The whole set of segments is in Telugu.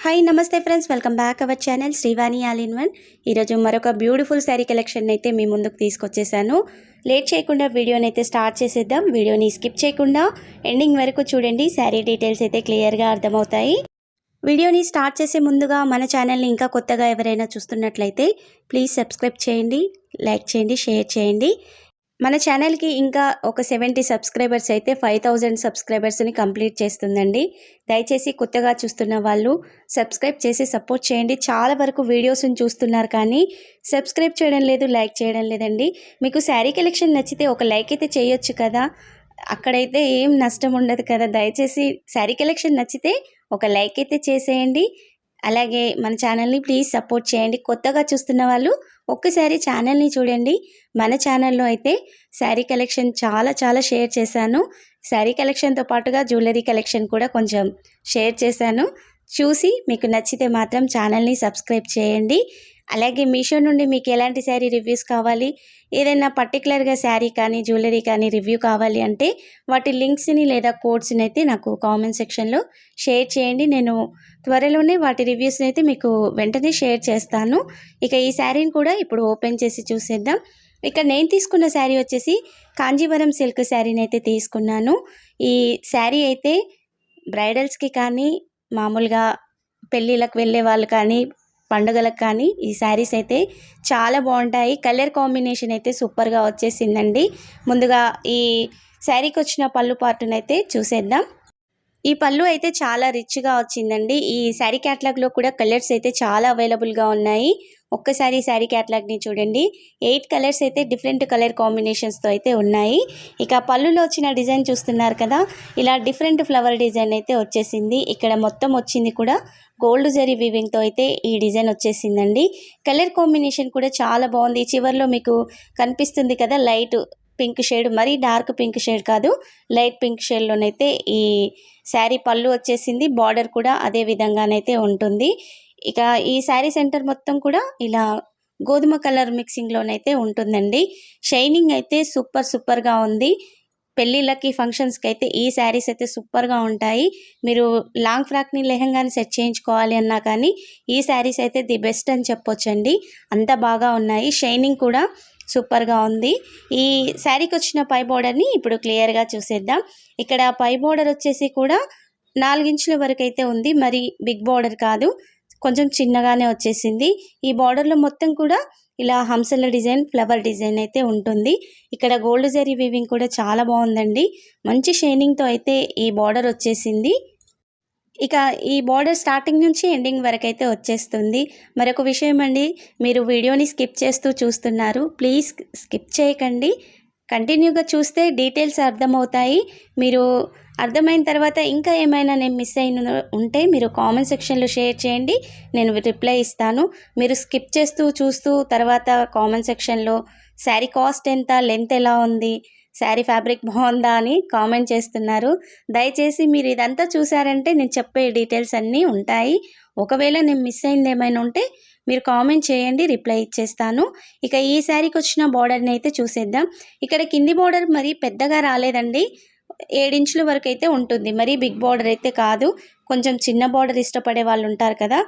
హాయ్ నమస్తే friends, welcome back our channel Srivani all in one. ఈరోజు మరొక బ్యూటిఫుల్ శారీ కలెక్షన్ అయితే మీ ముందుకు తీసుకొచ్చేసాను. లేట్ చేయకుండా వీడియోని అయితే స్టార్ట్ చేసేద్దాం. వీడియోని స్కిప్ చేయకుండా ఎండింగ్ వరకు చూడండి. శారీ డీటెయిల్స్ అయితే క్లియర్గా అర్థమవుతాయి. వీడియోని స్టార్ట్ చేసే ముందుగా మన ఛానల్ని ఇంకా కొత్తగా ఎవరైనా చూస్తున్నట్లయితే ప్లీజ్ సబ్స్క్రైబ్ చేయండి, లైక్ చేయండి, షేర్ చేయండి. మన ఛానల్కి ఇంకా ఒక 70 సబ్స్క్రైబర్స్ అయితే 5000 సబ్స్క్రైబర్స్ని కంప్లీట్ చేస్తుందండి. దయచేసి కొత్తగా చూస్తున్న వాళ్ళు సబ్స్క్రైబ్ చేసి సపోర్ట్ చేయండి. చాలా వరకు వీడియోస్ని చూస్తున్నారు కానీ సబ్స్క్రైబ్ చేయడం లేదు, లైక్ చేయడం లేదండి. మీకు శారీ కలెక్షన్ నచ్చితే ఒక లైక్ అయితే చేయొచ్చు కదా, అక్కడైతే ఏం నష్టం ఉండదు కదా. దయచేసి శారీ కలెక్షన్ నచ్చితే ఒక లైక్ అయితే చేసేయండి. అలాగే మన ఛానల్ని ప్లీజ్ సపోర్ట్ చేయండి. కొత్తగా చూస్తున్న వాళ్ళు ఒక్కసారి ఛానల్ని చూడండి. మన ఛానల్లో అయితే శారీ కలెక్షన్ చాలా షేర్ చేశాను. శారీ కలెక్షన్తో పాటుగా జ్యువెలరీ కలెక్షన్ కూడా కొంచెం షేర్ చేశాను. చూసి మీకు నచ్చితే మాత్రం ఛానల్ని సబ్స్క్రైబ్ చేయండి. అలాగే మీషో నుండి మీకు ఎలాంటి శారీ రివ్యూస్ కావాలి, ఏదైనా పర్టికులర్గా శారీ కానీ జ్యువెలరీ కానీ రివ్యూ కావాలి అంటే వాటి లింక్స్ని లేదా కోడ్స్ని అయితే నాకు కామెంట్ సెక్షన్లో షేర్ చేయండి. నేను త్వరలోనే వాటి రివ్యూస్ని అయితే మీకు వెంటనే షేర్ చేస్తాను. ఇక ఈ శారీని కూడా ఇప్పుడు ఓపెన్ చేసి చూసేద్దాం. ఇక నేను తీసుకున్న శారీ వచ్చేసి కాంజీవరం సిల్క్ శారీని అయితే తీసుకున్నాను. ఈ శారీ అయితే బ్రైడల్స్కి కానీ మామూలుగా పెళ్ళిళ్ళకి వెళ్ళే వాళ్ళు కానీ పండుగలకు కానీ ఈ శారీస్ అయితే చాలా బాగుంటాయి. కలర్ కాంబినేషన్ అయితే సూపర్గా వచ్చేసిందండి. ముందుగా ఈ శారీకి వచ్చిన పళ్ళు పార్ట్ని అయితే చూసేద్దాం. ఈ పళ్ళు అయితే చాలా రిచ్గా వచ్చిందండి. ఈ శారీ క్యాటలాగ్లో కూడా కలర్స్ అయితే చాలా అవైలబుల్గా ఉన్నాయి. ఒక్కసారి శారీ క్యాటలాగ్ని చూడండి. 8 కలర్స్ అయితే డిఫరెంట్ కలర్ కాంబినేషన్స్తో అయితే ఉన్నాయి. ఇక పళ్ళులో వచ్చిన డిజైన్ చూస్తున్నారు కదా, ఇలా డిఫరెంట్ ఫ్లవర్ డిజైన్ అయితే వచ్చేసింది. ఇక్కడ మొత్తం వచ్చింది కూడా గోల్డ్ జరీ వీవింగ్తో అయితే ఈ డిజైన్ వచ్చేసిందండి. కలర్ కాంబినేషన్ కూడా చాలా బాగుంది. చివర్లో మీకు కనిపిస్తుంది కదా లైట్ పింక్ షేడ్, మరీ డార్క్ పింక్ షేడ్ కాదు, లైట్ పింక్ షేడ్లోనైతే ఈ శారీ పళ్ళు వచ్చేసింది. బార్డర్ కూడా అదే విధంగానైతే ఉంటుంది. ఇక ఈ శారీ సెంటర్ మొత్తం కూడా ఇలా గోధుమ కలర్ మిక్సింగ్లోనైతే ఉంటుందండి. షైనింగ్ అయితే సూపర్గా ఉంది. పెళ్ళిళ్ళకి ఫంక్షన్స్కి అయితే ఈ శారీస్ అయితే సూపర్గా ఉంటాయి. మీరు లాంగ్ ఫ్రాక్ని లెహంగాని సెట్ చేయించుకోవాలి అన్నా కానీ ఈ శారీస్ అయితే ది బెస్ట్ అని చెప్పొచ్చండి. అంత బాగా ఉన్నాయి. షైనింగ్ కూడా సూపర్గా ఉంది. ఈ శారీకి వచ్చిన పై బోర్డర్ని ఇప్పుడు క్లియర్గా చూసేద్దాం. ఇక్కడ పై బోర్డర్ వచ్చేసి కూడా 4 ఇంచుల వరకు అయితే ఉంది. మరి బిగ్ బోర్డర్ కాదు, కొంచెం చిన్నగానే వచ్చేసింది. ఈ బార్డర్లో మొత్తం కూడా ఇలా హంసల డిజైన్, ఫ్లవర్ డిజైన్ అయితే ఉంటుంది. ఇక్కడ గోల్డ్ జరీ వీవింగ్ కూడా చాలా బాగుందండి. మంచి షైనింగ్తో అయితే ఈ బార్డర్ వచ్చేసింది. ఇక ఈ బార్డర్ స్టార్టింగ్ నుంచి ఎండింగ్ వరకు అయితే వచ్చేస్తుంది. మరొక విషయం అండి, మీరు వీడియోని స్కిప్ చేస్తూ చూస్తున్నారు, ప్లీజ్ స్కిప్ చేయకండి. కంటిన్యూగా చూస్తే డీటెయిల్స్ అర్థమవుతాయి. మీరు అర్థమైన తర్వాత ఇంకా ఏమైనా నేను మిస్ అయిన ఉంటే మీరు కామెంట్ సెక్షన్లో షేర్ చేయండి, నేను రిప్లై ఇస్తాను. మీరు స్కిప్ చేస్తూ చూస్తూ తర్వాత కామెంట్ సెక్షన్లో శారీ కాస్ట్ ఎంత, లెంత్ ఎలా ఉంది, శారీ ఫ్యాబ్రిక్ బాగుందా అని కామెంట్ చేస్తున్నారు. దయచేసి మీరు ఇదంతా చూసారంటే నేను చెప్పే డీటెయిల్స్ అన్నీ ఉంటాయి. ఒకవేళ నేను మిస్ అయింది ఏమైనా ఉంటే మీరు కామెంట్ చేయండి, రిప్లై ఇచ్చేస్తాను. ఇక ఈ శారీకి వచ్చిన బార్డర్ని అయితే చూసేద్దాం. ఇక్కడ కింది బార్డర్ మరి పెద్దగా రాలేదండి, 7 ఇంచుల వరకు అయితే ఉంటుంది. మరి బిగ్ బార్డర్ అయితే కాదు. కొంచెం చిన్న బార్డర్ ఇష్టపడే వాళ్ళు ఉంటారు కదా,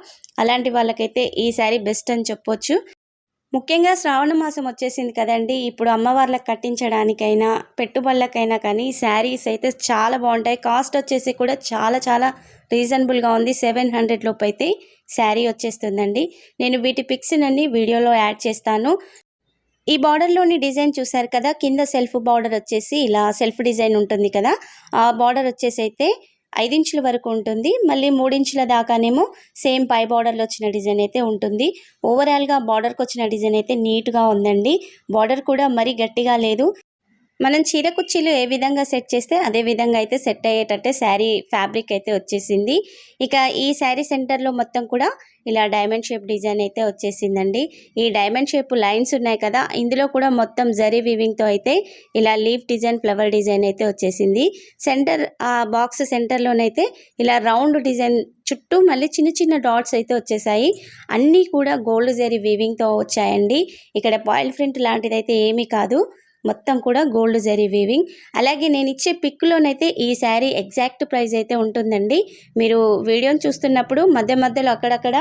అలాంటి వాళ్ళకైతే ఈ శారీ బెస్ట్ అని చెప్పొచ్చు. ముఖ్యంగా శ్రావణ మాసం వచ్చేసింది కదండి. ఇప్పుడు అమ్మవార్లకు కట్టించడానికైనా పెట్టుబడులకైనా కానీ శారీస్ అయితే చాలా బాగుంటాయి. కాస్ట్ వచ్చేసి కూడా చాలా రీజనబుల్గా ఉంది. 700 లోపు అయితే శారీ వచ్చేస్తుందండి. నేను వీటి పిక్స్ అన్ని వీడియోలో యాడ్ చేస్తాను. ఈ బార్డర్లోని డిజైన్ చూసారు కదా, కింద సెల్ఫ్ బార్డర్ వచ్చేసి ఇలా సెల్ఫ్ డిజైన్ ఉంటుంది కదా, ఆ బార్డర్ వచ్చేసి అయితే 5 ఇంచుల వరకు ఉంటుంది. మళ్ళీ 3 ఇంచుల దాకానేమో సేమ్ పై బార్డర్లో వచ్చిన డిజైన్ అయితే ఉంటుంది. ఓవరాల్గా బార్డర్కి వచ్చిన డిజైన్ అయితే నీట్గా ఉందండి. బార్డర్ కూడా మరీ గట్టిగా లేదు. మనం చీర కుర్చీలు ఏ విధంగా సెట్ చేస్తే అదే విధంగా అయితే సెట్ అయ్యేటట్టే శారీ ఫ్యాబ్రిక్ అయితే వచ్చేసింది. ఇక ఈ శారీ సెంటర్లో మొత్తం కూడా ఇలా డైమండ్ షేప్ డిజైన్ అయితే వచ్చేసిందండి. ఈ డైమండ్ షేప్ లైన్స్ ఉన్నాయి కదా, ఇందులో కూడా మొత్తం జరీ వీవింగ్తో అయితే ఇలా లీఫ్ డిజైన్, ఫ్లవర్ డిజైన్ అయితే వచ్చేసింది. సెంటర్ ఆ బాక్స్ సెంటర్లోనైతే ఇలా రౌండ్ డిజైన్ చుట్టూ మళ్ళీ చిన్న డాట్స్ అయితే వచ్చేసాయి. అన్నీ కూడా గోల్డ్ జరీ వీవింగ్తో వచ్చాయండి. ఇక్కడ పాయిల్ ప్రింట్ లాంటిది అయితే ఏమీ కాదు, మొత్తం కూడా గోల్డ్ జరీ వీవింగ్. అలాగే నేను ఇచ్చే పిక్లోనైతే ఈ శారీ ఎగ్జాక్ట్ ప్రైస్ అయితే ఉంటుందండి. మీరు వీడియోని చూస్తున్నప్పుడు మధ్య మధ్యలో అక్కడక్కడ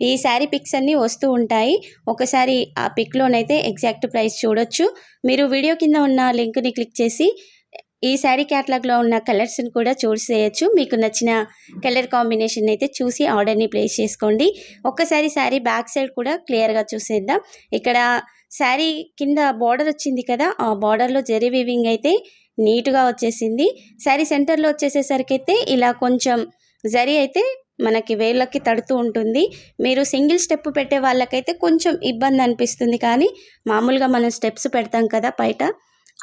ఈ శారీ పిక్స్ అన్నీ వస్తూ ఉంటాయి. ఒకసారి ఆ పిక్లోనైతే ఎగ్జాక్ట్ ప్రైస్ చూడొచ్చు. మీరు వీడియో కింద ఉన్న లింక్ని క్లిక్ చేసి ఈ శారీ క్యాటలాగ్లో ఉన్న కలర్స్ని కూడా చూసేయచ్చు. మీకు నచ్చిన కలర్ కాంబినేషన్ అయితే చూసి ఆర్డర్ని ప్లేస్ చేసుకోండి. ఒక్కసారి శారీ బ్యాక్ సైడ్ కూడా క్లియర్గా చూసేద్దాం. ఇక్కడ శారీ కింద బార్డర్ వచ్చింది కదా, ఆ బార్డర్లో జరీ వీవింగ్ అయితే నీట్గా వచ్చేసింది. శారీ సెంటర్లో వచ్చేసేసరికి అయితే ఇలా కొంచెం జరీ అయితే మనకి వేళ్ళకి తడుతూ ఉంటుంది. మీరు సింగిల్ స్టెప్ పెట్టే వాళ్ళకైతే కొంచెం ఇబ్బంది అనిపిస్తుంది, కానీ మామూలుగా మనం స్టెప్స్ పెడతాం కదా బయట,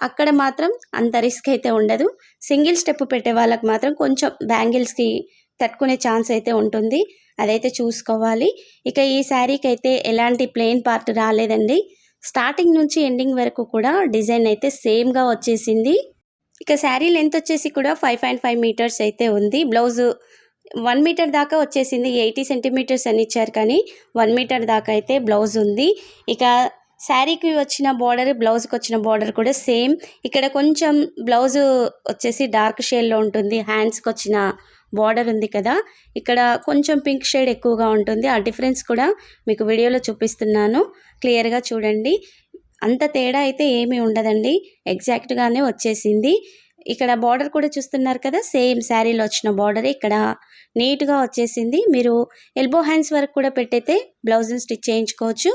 అక్కడ మాత్రం అంత రిస్క్ అయితే ఉండదు. సింగిల్ స్టెప్ పెట్టే వాళ్ళకి మాత్రం కొంచెం బ్యాంగిల్స్కి తట్టుకునే ఛాన్స్ అయితే ఉంటుంది, అదైతే చూసుకోవాలి. ఇక ఈ శారీకి అయితే ఎలాంటి ప్లెయిన్ పార్ట్ రాలేదండి. స్టార్టింగ్ నుంచి ఎండింగ్ వరకు కూడా డిజైన్ అయితే సేమ్గా వచ్చేసింది. ఇక శారీ లెంత్ వచ్చేసి కూడా 5.5 మీటర్స్ అయితే ఉంది. బ్లౌజ్ 1 మీటర్ దాకా వచ్చేసింది. 80 సెంటీమీటర్స్ అని ఇచ్చారు, కానీ 1 మీటర్ దాకా అయితే బ్లౌజ్ ఉంది. ఇక శారీకి వచ్చిన బార్డర్, బ్లౌజ్కి వచ్చిన బార్డర్ కూడా సేమ్. ఇక్కడ కొంచెం బ్లౌజ్ వచ్చేసి డార్క్ షేడ్లో ఉంటుంది. హ్యాండ్స్కి వచ్చిన బార్డర్ ఉంది కదా, ఇక్కడ కొంచెం పింక్ షేడ్ ఎక్కువగా ఉంటుంది. ఆ డిఫరెన్స్ కూడా మీకు వీడియోలో చూపిస్తున్నాను, క్లియర్గా చూడండి. అంత తేడా అయితే ఏమీ ఉండదండి, ఎగ్జాక్ట్గానే వచ్చేసింది. ఇక్కడ బార్డర్ కూడా చూస్తున్నారు కదా, సేమ్ శారీలో వచ్చిన బార్డర్ ఇక్కడ నీట్గా వచ్చేసింది. మీరు ఎల్బో హ్యాండ్స్ వరకు కూడా పెట్టయితే బ్లౌజ్ని స్టిచ్ చేయించుకోవచ్చు.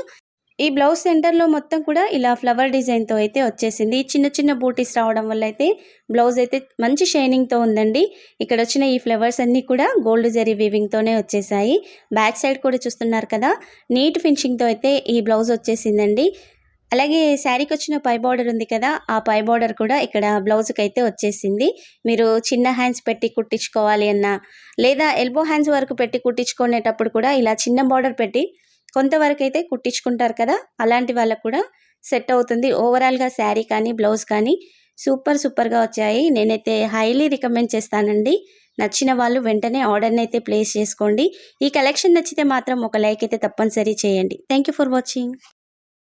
ఈ బ్లౌజ్ సెంటర్లో మొత్తం కూడా ఇలా ఫ్లవర్ డిజైన్తో అయితే వచ్చేసింది. చిన్న చిన్న బూటీస్ రావడం వల్ల అయితే బ్లౌజ్ అయితే మంచి షైనింగ్తో ఉందండి. ఇక్కడ వచ్చిన ఈ ఫ్లవర్స్ అన్నీ కూడా గోల్డ్ జరీ వీవింగ్తోనే వచ్చేసాయి. బ్యాక్ సైడ్ కూడా చూస్తున్నారు కదా, నీట్ ఫినిషింగ్తో అయితే ఈ బ్లౌజ్ వచ్చేసిందండి. అలాగే శారీకి వచ్చిన పై బార్డర్ ఉంది కదా, ఆ పై బార్డర్ కూడా ఇక్కడ బ్లౌజ్కి అయితే వచ్చేసింది. మీరు చిన్న హ్యాండ్స్ పెట్టి కుట్టించుకోవాలి అన్నా, లేదా ఎల్బో హ్యాండ్స్ వరకు పెట్టి కుట్టించుకునేటప్పుడు కూడా ఇలా చిన్న బార్డర్ పెట్టి కొంతవరకు అయితే కుట్టించుకుంటారు కదా, అలాంటి వాళ్ళకు కూడా సెట్ అవుతుంది. ఓవరాల్గా శారీ కానీ బ్లౌజ్ కానీ సూపర్గా వచ్చాయి. నేనైతే హైలీ రికమెండ్ చేస్తానండి. నచ్చిన వాళ్ళు వెంటనే ఆర్డర్ని అయితే ప్లేస్ చేసుకోండి. ఈ కలెక్షన్ నచ్చితే మాత్రం ఒక లైక్ అయితే తప్పనిసరి చేయండి. Thank you for watching.